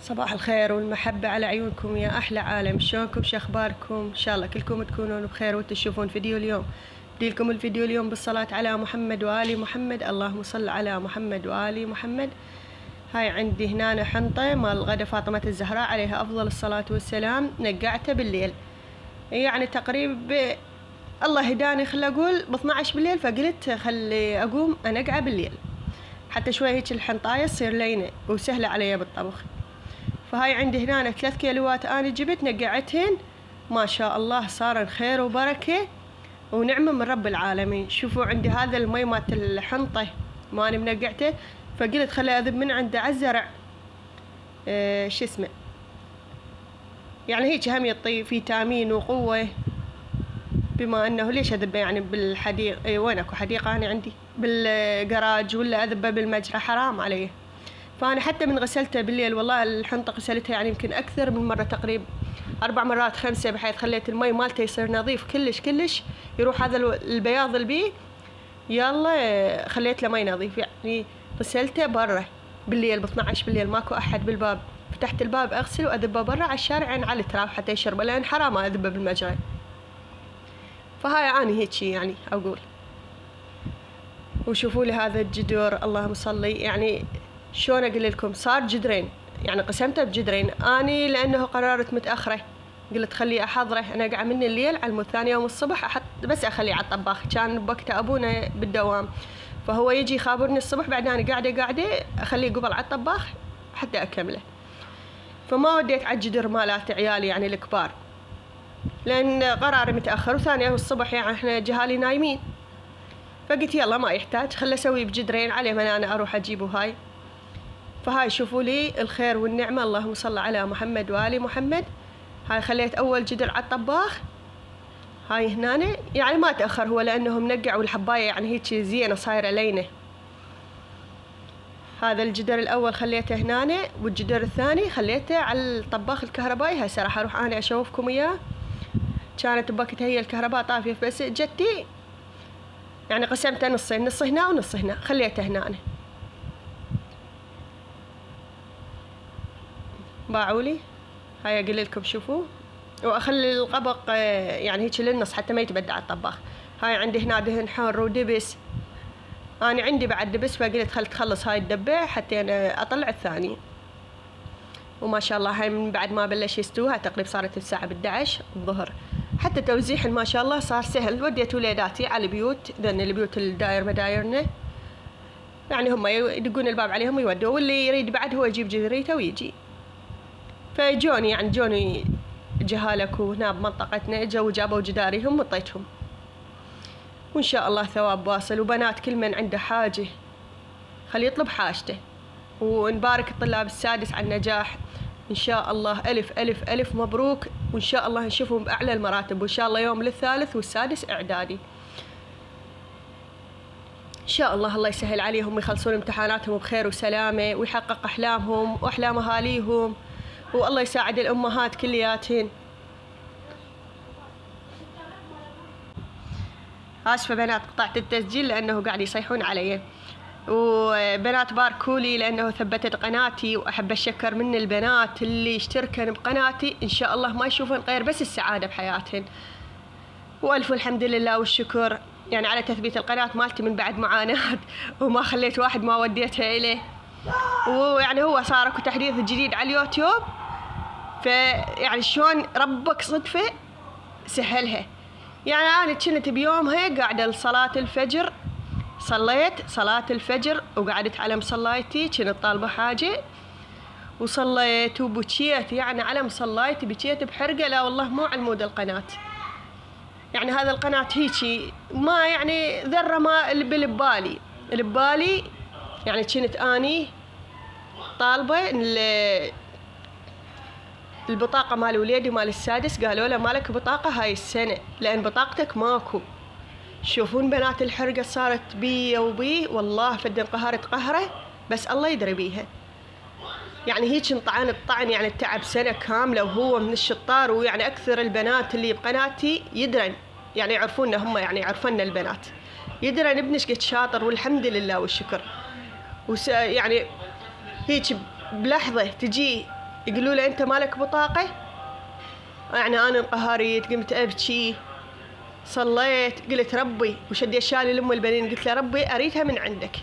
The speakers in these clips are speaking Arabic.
صباح الخير والمحبة على عيونكم يا أحلى عالم. شلونكم؟ شو أخباركم؟ إن شاء الله كلكم تكونون بخير وتشوفون فيديو اليوم. بدي لكم الفيديو اليوم بالصلاة على محمد وآل محمد. اللهم صل على محمد وآل محمد. هاي عندي هنا حنطة مال غدا فاطمة الزهراء عليها أفضل الصلاة والسلام، نقعتها بالليل يعني تقريبا الله هداني خل أقول ب12 بالليل، فقلت خلي أقوم أنقعه بالليل حتى شوي هيك الحنطاية تصير لينة وسهلة علي بالطبخ. فهاي عندي هنا 3 كيلوات أنا جبت نقعتهن، ما شاء الله صار خير وبركة ونعمة من رب العالمين. شوفوا عندي هذا المي مالت الحنطة ما أنا منقعته، فقلت خلي أذب من عنده عالزرع شو اسمه، يعني هيك هم يعطي فيتامين وقوة. بما أنه ليش أذبه يعني بالحديقة؟ وين أكو حديقة أنا عندي بالجراج، ولا أذبه بالمجرى؟ حرام عليه. فأنا حتى من غسلته بالليل والله الحنطة غسلتها يعني يمكن أكثر من مرة، تقريبا 4 مرات 5، بحيث خليت المي مالته يصير نظيف كلش يروح هذا البياض اللي بيه، يلا خليت له مي نظيف. يعني غسلته برا بالليل ب12 بالليل، ماكو أحد بالباب، فتحت الباب أغسل وأذبه برا على الشارع يعني على التراب حتى يشربه، لأن حرام أذبه بالمجرى. فهاي أنا هيك يعني أقول. وشوفوا لي هذا الجدر، اللهم صلي، يعني شلون أقول لكم، صار جدرين، يعني قسمته بجدرين. أني لأنه قررت متأخرة قلت خليه أحضره، أنا أقع من الليل على ثاني يوم الصبح أحط بس أخليه على الطباخ، كان بوقته أبونا بالدوام، فهو يجي يخابرني الصبح، بعد أنا قاعدة أخليه قبل على الطباخ حتى أكمله. فما وديت على الجدر مالات عيالي يعني الكبار، لأن قراري متأخر وثاني يوم الصبح يعني إحنا جهالي نايمين، فقلت يلا ما يحتاج خلي أسوي بجدرين عليه من أنا أروح أجيبه. هاي فهاي شوفوا لي الخير والنعمة، اللهم صل على محمد وآل محمد. هاي خليت أول جدر على الطباخ، هاي هنا يعني ما تأخر هو لأنه منقع والحباية يعني هيك زينة صايرة لينة. هذا الجدر الأول خليته هنا، والجدر الثاني خليته على الطباخ الكهربائي. هسه راح أروح أنا أشوفكم إياه. كانت بوقتها هي الكهرباء طافية، بس جتي يعني قسمته نصين، نص هنا ونص هنا، خليته هنا أنا. باعولي هاي أقول لكم شوفوا، وأخلي القبق يعني هيك للنص حتى ما يتبدع الطباخ. هاي عندي هنا دهن حار ودبس، أنا عندي بعد دبس، فقلت خل تخلص هاي الدبة حتى أنا أطلع الثاني. وما شاء الله هاي من بعد ما بلش يستوها تقريبا صارت الساعة 11 الظهر. حتى توزيح ما شاء الله صار سهل، وديت وليداتي على البيوت، لأن البيوت الداير مدايرنا يعني هم يدقون الباب عليهم يودوا، واللي يريد بعد هو يجيب جذريته ويجي. فجوني يعني جوني جهالك هنا بمنطقتنا، جو جابوا جداريهم وطيتهم، وإن شاء الله ثواب واصل. وبنات كل من عنده حاجة خلي يطلب حاجته، ونبارك الطلاب السادس على النجاح إن شاء الله. ألف ألف ألف مبروك، وإن شاء الله نشوفهم بأعلى المراتب، وإن شاء الله يوم الثالث والسادس إعدادي إن شاء الله. الله يسهل عليهم ويخلصون امتحاناتهم بخير وسلامة، ويحقق أحلامهم وأحلام أهاليهم، والله يساعد الأمهات كلياتهن. آسفة بنات قطعت التسجيل لأنه قاعد يصيحون علي. وبنات باركولي لأنه ثبتت قناتي، وأحب أشكر من البنات اللي اشتركن بقناتي، إن شاء الله ما يشوفون غير بس السعادة بحياتهن. وألف الحمد لله والشكر يعني على تثبيت القناة مالتي من بعد معاناة، وما خليت واحد ما وديتها إليه. ويعني هو صار اكو تحديث جديد على اليوتيوب، فيعني شلون ربك صدفة سهلها. يعني أنا كنت بيومها قاعدة لصلاة الفجر، صليت صلاة الفجر وقعدت على مصلايتي، كنت طالبة حاجة وصليت وبكيت، يعني على مصلايتي بكيت بحرقة. لا والله مو على مود القناة، يعني هذا القناة هيجي ما يعني ذرة ما اللي ببالي يعني كنت أني طالبة البطاقة مال وليدي مال السادس، قالوا له مالك بطاقة هاي السنة لأن بطاقتك ماكو. شوفون بنات الحرقة صارت بي وبي، والله فد انقهرت قهرة بس الله يدري بيها. يعني هيك انطعن الطعن، يعني التعب سنة كاملة وهو من الشطار. ويعني أكثر البنات اللي بقناتي يدرن يعني يعرفونا، هم يعني يعرفونا البنات يدرن ابنش قد شاطر والحمد لله والشكر. يعني هيك بلحظة تجي يقولوا له انت مالك بطاقة؟ يعني انا انقهرت، قمت ابكي، صليت، قلت ربي، وشديت شالي لام البنين، قلت له ربي اريدها من عندك،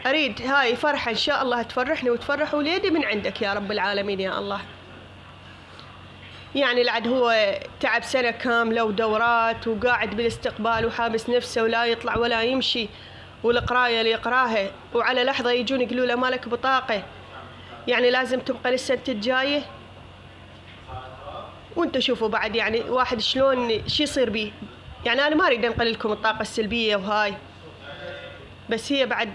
اريد هاي فرحة ان شاء الله تفرحني وتفرح وليدي من عندك يا رب العالمين يا الله. يعني العد هو تعب سنة كاملة ودورات وقاعد بالاستقبال وحابس نفسه ولا يطلع ولا يمشي، والقراية اللي يقراها، وعلى لحظة يجون يقولوا له مالك بطاقة، يعني لازم تبقى للسنة الجاية. وانتوا شوفوا بعد يعني واحد شلون شي يصير بيه. يعني انا ما اريد انقل لكم الطاقة السلبية وهاي، بس هي بعد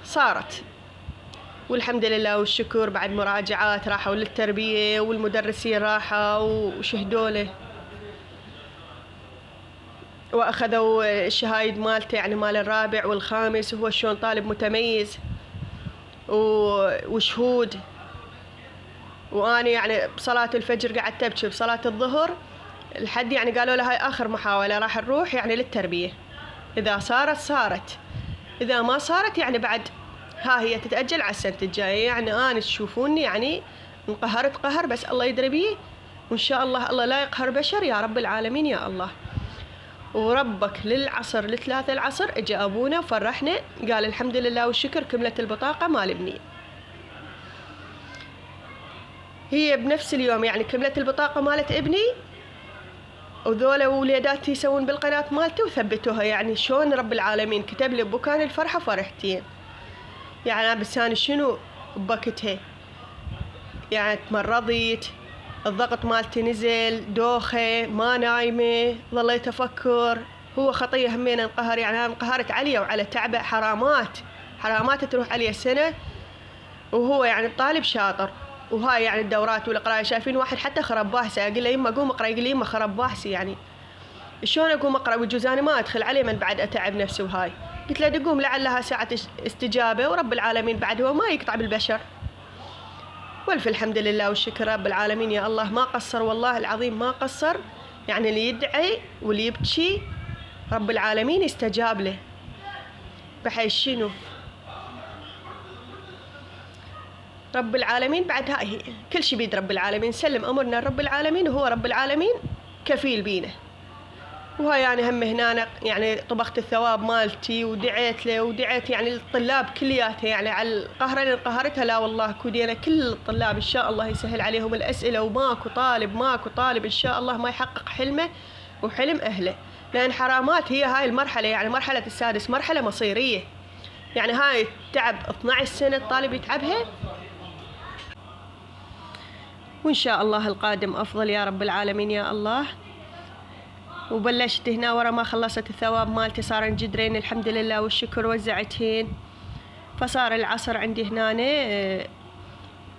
صارت، والحمد لله والشكر. بعد مراجعات راحوا للتربية والمدرسين راحوا وشهدوا له واخذوا الشهايد مالته، يعني مال الرابع والخامس، وهو شلون طالب متميز وشهود. وانا يعني بصلاة الفجر قعدت ابكي، بصلاة الظهر لحد يعني قالوا له هاي اخر محاولة، راح نروح يعني للتربية، اذا صارت صارت، اذا ما صارت يعني بعد ها هي تتأجل على السنة الجاية. يعني انا تشوفوني يعني انقهرت قهر، بس الله يدري بيه، وان شاء الله الله لا يقهر بشر يا رب العالمين يا الله. وربك للعصر لثلاثة العصر اجى ابونا وفرحنا، قال الحمد لله والشكر كملت البطاقة مال ابني. هي بنفس اليوم يعني كملت البطاقة مالت ابني، وذولا وليداتي يسوون بالقناة مالتي وثبتوها. يعني شلون رب العالمين كتب لي بكان الفرحة فرحتين. يعني بس أنا شنو ببكتها، يعني تمرضت، الضغط مالتي نزل، دوخة، ما نايمة، ظليت أفكر. هو خطية همين انقهر، يعني أنا انقهرت عليه وعلى تعبه، حرامات تروح عليه السنة، وهو يعني طالب شاطر، وهاي يعني الدورات والقرايه. شايفين واحد حتى خرب باسي، اقول له يما قوم اقرا، يقول لي يما خرب باسي، يعني شلون اقوم اقرا ويجوز انا ما ادخل عليه من بعد اتعب نفسي. وهاي قلت له تقوم لعلها ساعه استجابه، ورب العالمين بعد هو ما يقطع بالبشر. والف الحمد لله والشكر رب العالمين يا الله، ما قصر والله العظيم ما قصر. يعني اللي يدعي واللي يبكي رب العالمين يستجاب له. بحيث شنو رب العالمين بعد هاي كل شي بيد رب العالمين، سلم امرنا لرب العالمين، وهو رب العالمين كفيل بينا. وهاي يعني هم هنا يعني طبخت الثواب مالتي ودعيت له، ودعيت يعني الطلاب كلياتها، يعني على القهرة اللي انقهرتها لا والله كودينا كل الطلاب ان شاء الله يسهل عليهم الاسئله، وماكو طالب ان شاء الله ما يحقق حلمه وحلم اهله. لان حرامات هي هاي المرحله، يعني مرحله السادس مرحله مصيريه، يعني هاي تعب 12 سنه الطالب يتعبها، وإن شاء الله القادم أفضل يا رب العالمين يا الله. وبلشت هنا ورا ما خلصت الثواب مالتي، صار جدرين الحمد لله والشكر وزعتهن. فصار العصر عندي هنا،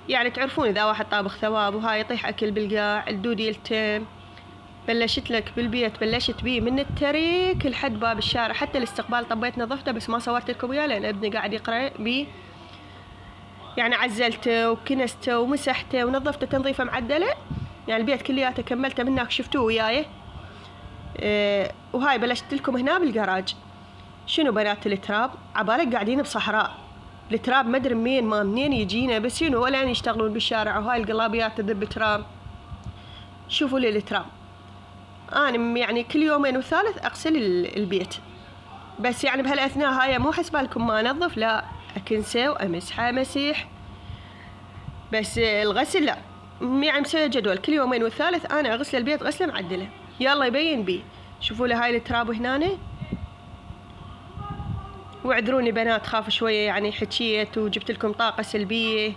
يعني تعرفون إذا واحد طابخ ثواب وهاي يطيح أكل بالقاع، الدود يلتم. بلشت لك بالبيت، بلشت بيه من التريك لحد باب الشارع، حتى الاستقبال طبيت نظفته، بس ما صورت لكم إياه لأن ابني قاعد يقرأ بيه. يعني عزلته وكنسته ومسحته ونظفته تنظيفه معدله، يعني البيت كلياته كملته من هناك شفتوه وياي. وهاي بلشت لكم هنا بالجراج. شنو بنات التراب عبالك قاعدين بصحراء، التراب ما ادري منين يجينا، بس شنو ولا يشتغلون بالشارع، وهاي القلابيات تذب تراب. شوفوا لي التراب، انا يعني كل يومين وثالث اغسل البيت، بس يعني بهالاثناء هاي مو حسبالكم ما انظف، لا اكنسه وامسحه مسيح، بس الغسل لا، يعني مسوي جدول كل يومين والثالث انا اغسل البيت غسله معدله. يلا يبين بي. شوفوا لي هاي التراب هنا، واعذروني بنات خاف شويه يعني حكيت وجبت لكم طاقه سلبيه،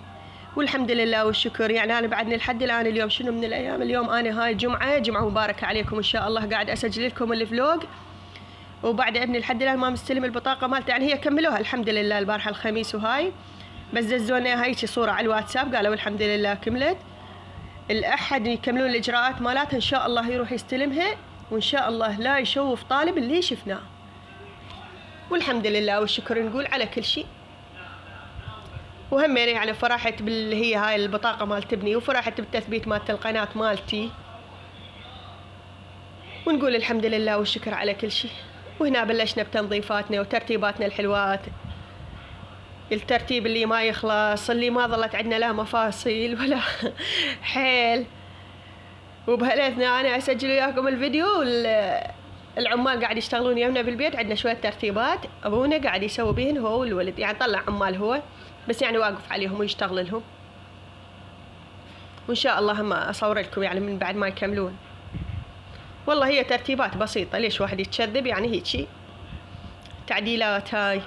والحمد لله والشكر. يعني انا بعدني لحد الان اليوم شنو من الايام، اليوم انا هاي جمعه مباركه عليكم ان شاء الله، قاعد اسجل لكم الفلوج. وبعد ابني لحد الان ما مستلم البطاقه مالته، يعني هي كملوها الحمد لله البارحه الخميس، وهاي بس دزونا هاي صوره على الواتساب قالوا الحمد لله كملت. الأحد يكملون الإجراءات مالاتها إن شاء الله يروح يستلمها، وإن شاء الله لا يشوف طالب اللي شفناه. والحمد لله والشكر نقول على كل شيء. وهم يعني فرحت باللي هي هاي البطاقة مالت ابني، وفرحت بالتثبيت مالت القناة مالتي، ونقول الحمد لله والشكر على كل شيء. وهنا بلشنا بتنظيفاتنا وترتيباتنا الحلوات، الترتيب اللي ما يخلص، اللي ما ظلت عندنا لا مفاصل ولا حيل. وبهالأثناء أنا أسجل وياكم الفيديو، العمال قاعد يشتغلون يمنا بالبيت، عندنا شوية ترتيبات أبونا قاعد يسوي بيهن هو والولد، يعني طلع عمال هو بس يعني واقف عليهم ويشتغل لهم. وإن شاء الله هم أصور لكم يعني من بعد ما يكملون. والله هي ترتيبات بسيطة، ليش واحد يتشذب يعني هيجي تعديلات. هاي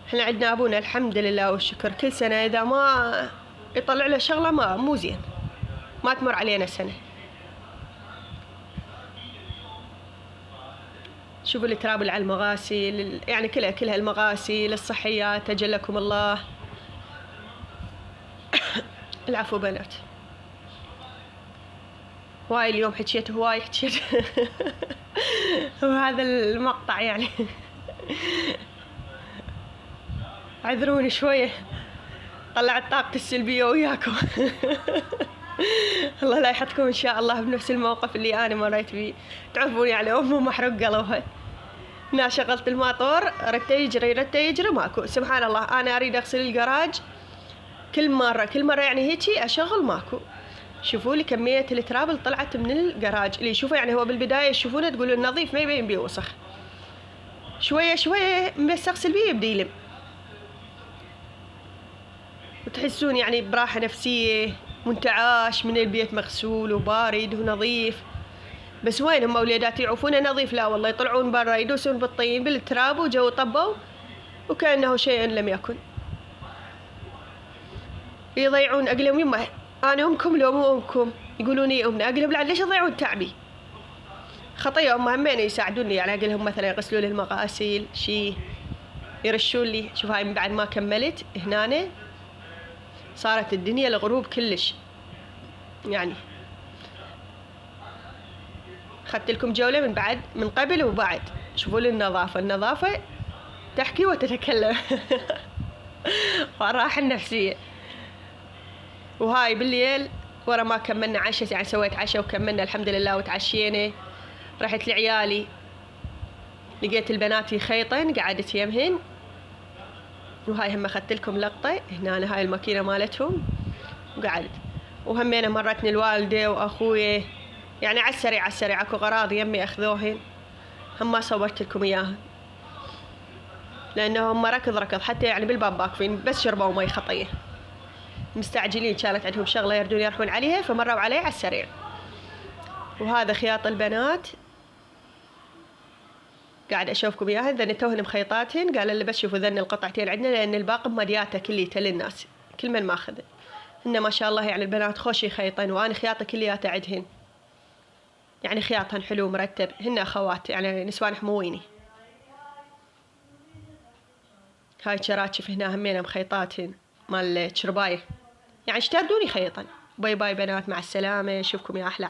احنا عندنا أبونا الحمد لله والشكر كل سنة إذا ما يطلع له شغلة مو زين ما تمر علينا سنة. شوفوا التراب اللي على المغاسل، يعني كلها المغاسل الصحيات تجلكم الله. العفو بنات. هواي اليوم حكيت هواي حكيت وهذا المقطع يعني عذروني شوية، طلعت طاقتي السلبية وياكم الله لا يحطكم إن شاء الله بنفس الموقف اللي أنا مريت فيه. تعرفون يعني أمه محروق قلبها، هنا شغلت الماطور رته يجري ماكو. سبحان الله أنا أريد أغسل الجراج كل مرة يعني هيجي أشغل ماكو. شوفوا لي كمية التراب اللي طلعت من الجراج، اللي يشوفه يعني هو بالبداية تشوفونه تقولون نظيف ما يبين بيه وسخ، شوية بس أغسل بيه يبدي يلم، وتحسون يعني براحة نفسية، منتعاش من البيت مغسول وبارد ونظيف. بس وين هم وليداتي يعوفونه نظيف؟ لا والله يطلعون برا يدوسون بالطين بالتراب وجو طبوا وكأنه شيء لم يكن، يضيعون أقلم. يمه أنا أمكم لو مو أمكم يقولون إيه أمنا، أقلم لا ليش يضيعون تعبي؟ خطية أم همين يساعدوني يعني أقلهم مثلا يغسلوا لي المغاسيل شي يرشون لي. شوف هاي من بعد ما كملت هنا صارت الدنيا الغروب كلش، يعني أخذت لكم جولة من بعد من قبل وبعد. شوفوا لي النظافة تحكي وتتكلم والراحة النفسية. وهاي بالليل ورا ما كملنا عشاء، يعني سويت عشاء وكملنا الحمد لله وتعشينا. رحت لعيالي لقيت البنات يخيطن قعدت يمهن، وهاي هم أخذت لكم لقطة هنا هاي الماكينة مالتهم وقعدت. وهمينا مرتني الوالدة وأخوي يعني على السريع اكو غراض يمي أخذوهن، هم ما صورت لكم إياهن لأنه هم ركض حتى يعني بالباب باقفين بس شربوا مي خطية مستعجلين، كانت عندهم شغلة يردون يروحون عليها فمروا علي على السريع. وهذا خياط البنات قاعد أشوفكم إياهن، ذن توهن مخيطاتهن، قال اللي بس شوفوا ذن القطعتين عندنا لأن الباقي مدياته كليته للناس كل من ماخذ. إن ما شاء الله يعني البنات خوش يخيطن، وأنا خياطة كلياته عندهن يعني خياطهن حلو مرتب، هن أخوات يعني نسوان حمويني. هاي شراتشف هنا همينة مخيطاتهن مال شرباية يعني اشتردوني خيطا. باي باي بنات، مع السلامة، اشوفكم يا أحلى.